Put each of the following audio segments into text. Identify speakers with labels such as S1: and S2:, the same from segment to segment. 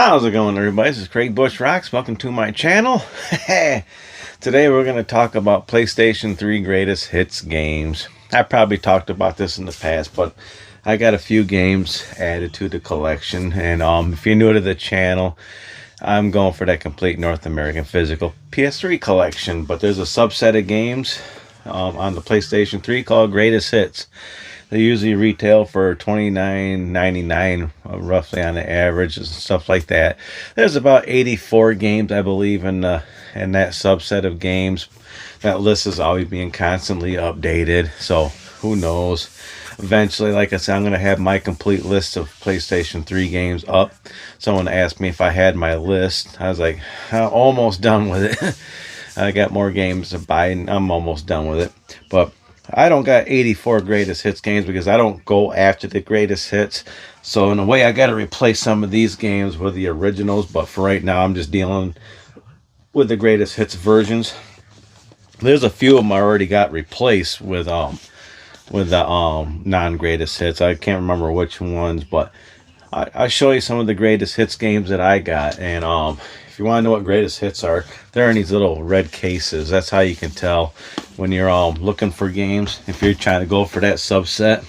S1: How's it going, everybody? This is Craig Bush Rocks. Welcome to my channel. Today we're going to talk about PlayStation 3 greatest hits games. I probably talked about this in the past, but I got a few games added to the collection. And if you're new to the channel, I'm going for that complete North American physical PS3 collection. But there's a subset of games on the PlayStation 3 called Greatest Hits. They usually retail for $29.99, roughly on the average, and stuff like that. There's about 84 games, I believe, in that subset of games. That list is always being constantly updated, so who knows? Eventually, like I said, I'm going to have my complete list of PlayStation 3 games up. Someone asked me if I had my list. I was like, I'm almost done with it. I got more games to buy, and I'm almost done with it. But I don't got 84 greatest hits games because I don't go after the greatest hits. So in a way, I got to replace some of these games with the originals. But for right now, I'm just dealing with the greatest hits versions. There's a few of them I already got replaced with the non-greatest hits. I can't remember which ones, but I'll show you some of the greatest hits games that I got. And if you want to know what greatest hits are, they're in these little red cases. That's how you can tell when you're looking for games. If you're trying to go for that subset,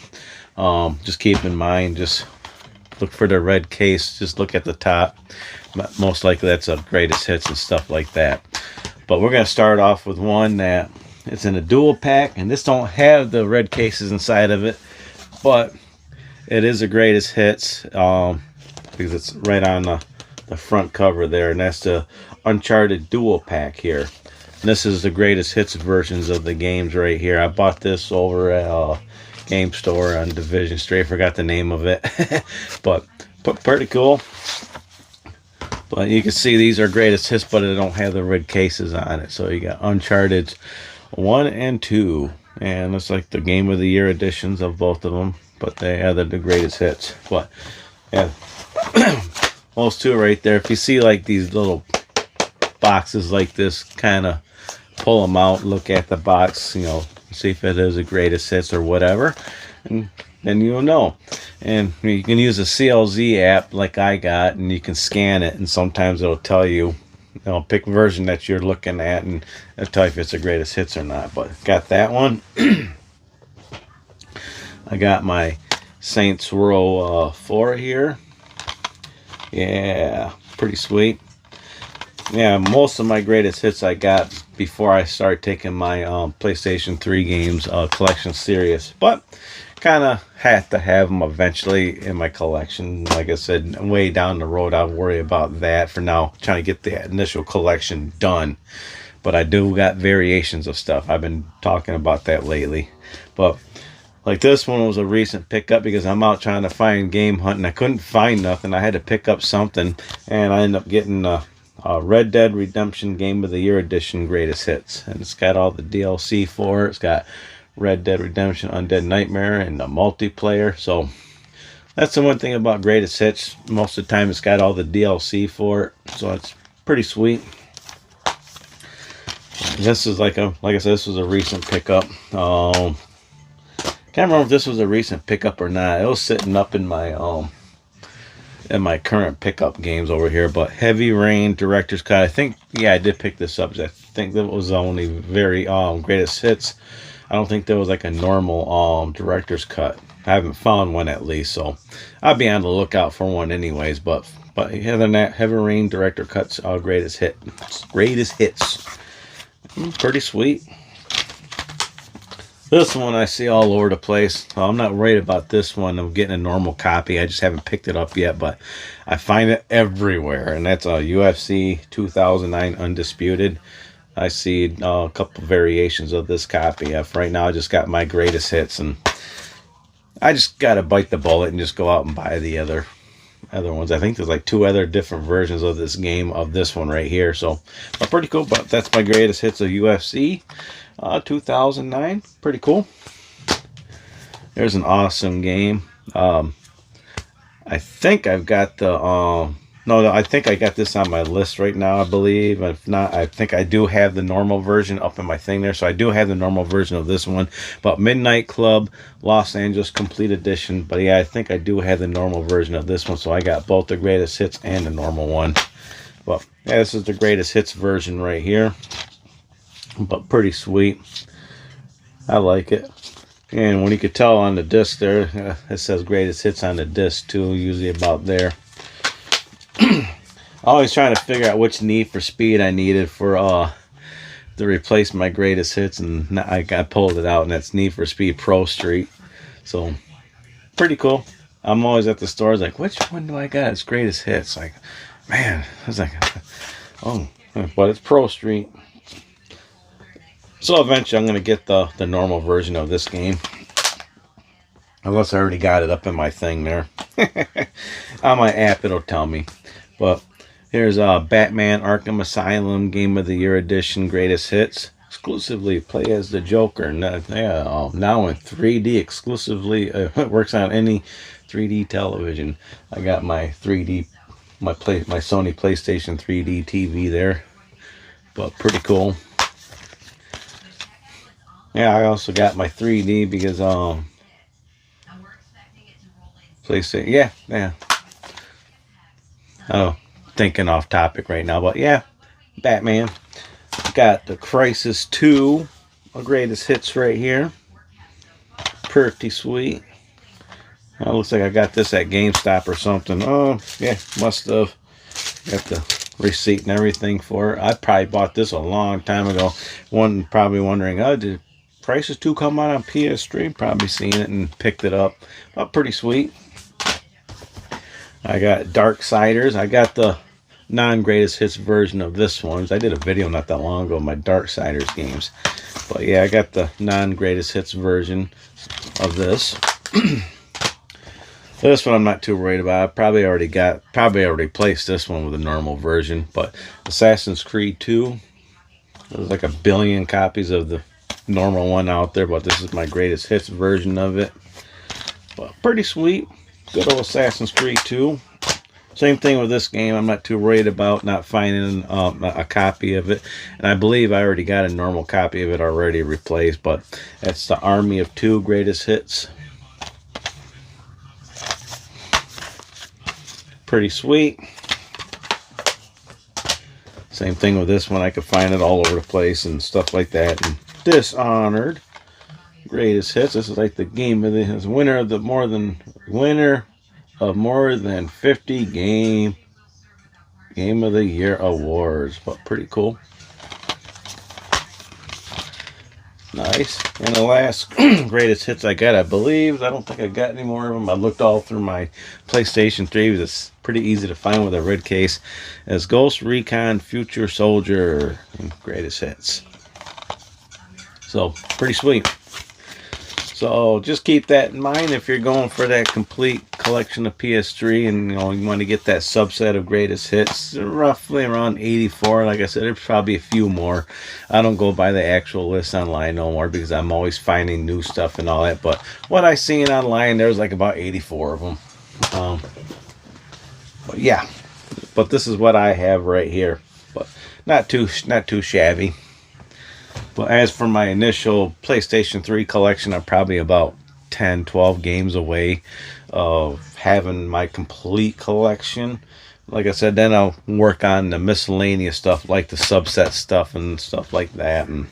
S1: just keep in mind, just look for the red case. Just look at the top. Most likely that's a greatest hits and stuff like that. But we're going to start off with one that it's in a dual pack, and this don't have the red cases inside of it, but it is a greatest hits because it's right on the front cover there, and that's the Uncharted dual pack here. And this is the greatest hits versions of the games right here. I bought this over at Game Store on Division Street. I forgot the name of it, but pretty cool. But you can see these are greatest hits, but they don't have the red cases on it. So you got Uncharted 1 and 2, and it's like the Game of the Year editions of both of them, but they have the greatest hits. But yeah, those two right there. If you see like these little boxes like this, kind of pull them out, look at the box, you know, see if it is a greatest hits or whatever, and then you'll know. And you can use a CLZ app like I got, and you can scan it, and sometimes it'll tell you, you know, pick version that you're looking at, and it'll tell you if it's the greatest hits or not. But got that one. I got my Saints Row 4 here. Yeah, pretty sweet. Yeah, most of my greatest hits I got before I start taking my PlayStation 3 games collection serious. But kind of had to have them eventually in my collection. Like I said, way down the road, I'll worry about that. For now, trying to get the initial collection done. But I do got variations of stuff. I've been talking about that lately. But like this one was a recent pickup because I'm out trying to find game hunting. I couldn't find nothing. I had to pick up something, and I ended up getting Red Dead Redemption Game of the Year Edition Greatest Hits. And it's got all the DLC for it. It's got Red Dead Redemption Undead Nightmare and the multiplayer. So that's the one thing about Greatest Hits. Most of the time it's got all the DLC for it. So it's pretty sweet. This is like I said, this was a recent pickup. Can't remember if this was a recent pickup or not. It was sitting up in my current pickup games over here. But Heavy Rain Director's Cut. I think, yeah, I did pick this up. I think that was only very greatest hits. I don't think there was like a normal director's cut. I haven't found one at least, so I'll be on the lookout for one anyways. But other than that, Heavy Rain Director Cuts greatest hits. Pretty sweet. This one I see all over the place. I'm not worried about this one. I'm getting a normal copy. I just haven't picked it up yet, but I find it everywhere. And that's a UFC 2009 Undisputed. I see a couple variations of this copy. Right now, I just got my greatest hits, and I just got to bite the bullet and just go out and buy the other ones. I think there's like 2 other different versions of this game, of this one right here. So, but pretty cool. But that's my greatest hits of UFC 2009. Pretty cool. There's an awesome game. I think I've got the No, I think I got this on my list right now, I believe. If not, I think I do have the normal version up in my thing there. So I do have the normal version of this one. But Midnight Club, Los Angeles Complete Edition. But yeah, I think I do have the normal version of this one. So I got both the greatest hits and the normal one. But yeah, this is the greatest hits version right here. But pretty sweet. I like it. And when you could tell on the disc there, it says greatest hits on the disc too, usually about there. Always trying to figure out which Need for Speed I needed for to replace my greatest hits, and I pulled it out, and that's Need for Speed Pro Street. So pretty cool. I'm always at the stores like, which one do I got as greatest hits? Like, man, I was like, oh, but it's Pro Street. So eventually I'm going to get the normal version of this game. Unless I already got it up in my thing there. On my app it'll tell me. But here's Batman Arkham Asylum Game of the Year Edition Greatest Hits. Exclusively play as the Joker. Now in 3D exclusively. It works on any 3D television. I got my 3D, my Sony PlayStation 3D TV there. But pretty cool. Yeah, I also got my 3D because PlayStation. Yeah. Oh, thinking off topic right now, but yeah, Batman. Got the Crisis 2, a greatest hits right here. Pretty sweet. Looks like I got this at GameStop or something. Oh, yeah, must have. Got the receipt and everything for it. I probably bought this a long time ago. One probably wondering, oh, did Crisis 2 come out on PS3? Probably seen it and picked it up. But pretty sweet. I got Darksiders. I got the non-greatest hits version of this one. I did a video not that long ago of my Darksiders games. But yeah, I got the non-greatest hits version of this. This one I'm not too worried about. I probably already placed this one with a normal version. But Assassin's Creed 2, there's like 1 billion copies of the normal one out there, but this is my greatest hits version of it. But pretty sweet. Good old Assassin's Creed 2. Same thing with this game. I'm not too worried about not finding a copy of it. And I believe I already got a normal copy of it already replaced. But that's the Army of Two greatest hits. Pretty sweet. Same thing with this one. I could find it all over the place and stuff like that. And Dishonored greatest hits. This is like the game of the winner of more than 50 game of the year awards. But pretty cool. Nice. And the last greatest hits I got, I believe, I don't think I got any more of them. I looked all through my PlayStation 3. It's pretty easy to find with a red case. As Ghost Recon Future Soldier greatest hits. So pretty sweet. So just keep that in mind if you're going for that complete collection of PS3 and you want to get that subset of greatest hits. Roughly around 84. Like I said, there's probably a few more. I don't go by the actual list online no more because I'm always finding new stuff and all that. But what I seen online, there's like about 84 of them. But yeah, but this is what I have right here. But not too shabby. But as for my initial PlayStation 3 collection, I'm probably about 10, 12 games away of having my complete collection. Like I said, then I'll work on the miscellaneous stuff like the subset stuff and stuff like that. And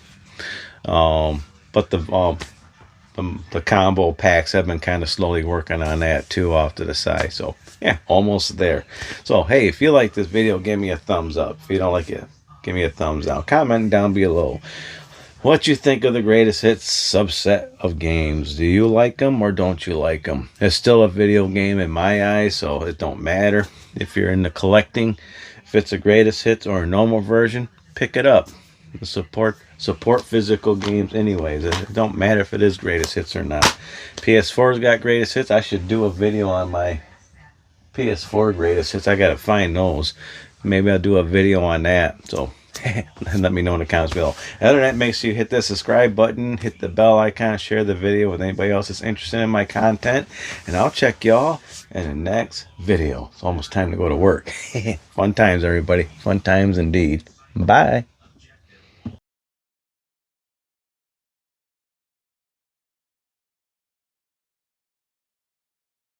S1: but the combo packs, I've been kind of slowly working on that too off to the side. So yeah, almost there. So hey, if you like this video, give me a thumbs up. If you don't like it, give me a thumbs down. Comment down below what you think of the greatest hits subset of games. Do you like them or don't you like them? It's still a video game in my eyes, so it don't matter. If you're into collecting, if it's a greatest hits or a normal version, pick it up. Support physical games anyways. It don't matter if it is greatest hits or not. PS4's got greatest hits. I should do a video on my PS4 greatest hits. I gotta find those. Maybe I'll do a video on that. So And let me know in the comments below. Other than that, make sure you hit the subscribe button, hit the bell icon, share the video with anybody else that's interested in my content, and I'll check y'all in the next video. It's almost time to go to work. Fun times, everybody. Fun times indeed. Bye.